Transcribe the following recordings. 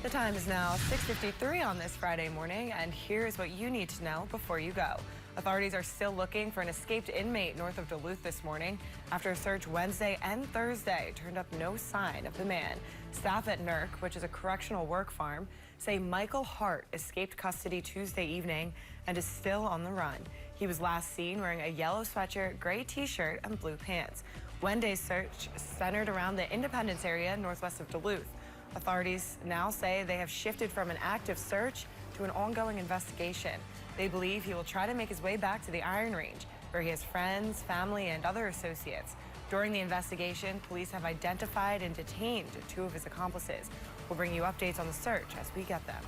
The time is now 6:53 on this Friday morning, and here's what you need to know before you go. Authorities are still looking for an escaped inmate north of Duluth this morning after a search Wednesday and Thursday turned up no sign of the man. Staff at NERC, which is a correctional work farm, say Michael Hart escaped custody Tuesday evening and is still on the run. He was last seen wearing a yellow sweatshirt, gray t-shirt, and blue pants. Wednesday's search centered around the Independence area northwest of Duluth. Authorities now say they have shifted from an active search to an ongoing investigation. They believe he will try to make his way back to the Iron Range, where he has friends, family, and other associates. During the investigation, police have identified and detained two of his accomplices. We'll bring you updates on the search as we get them.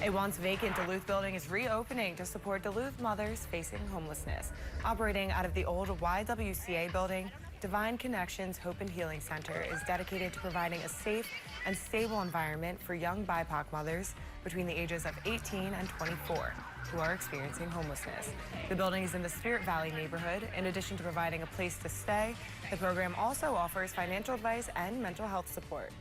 A once vacant Duluth building is reopening to support Duluth mothers facing homelessness. Operating out of the old YWCA building, Divine Connections Hope and Healing Center is dedicated to providing a safe and stable environment for young BIPOC mothers between the ages of 18 and 24 who are experiencing homelessness. The building is in the Spirit Valley neighborhood. In addition to providing a place to stay, the program also offers financial advice and mental health support.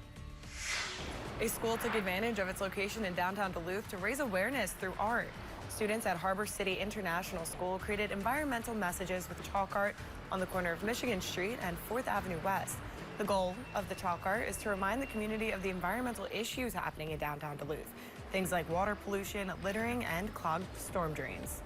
A school took advantage of its location in downtown Duluth to raise awareness through art. Students at Harbor City International School created environmental messages with chalk art on the corner of Michigan Street and 4th Avenue West. The goal of the chalk art is to remind the community of the environmental issues happening in downtown Duluth, things like water pollution, littering, and clogged storm drains.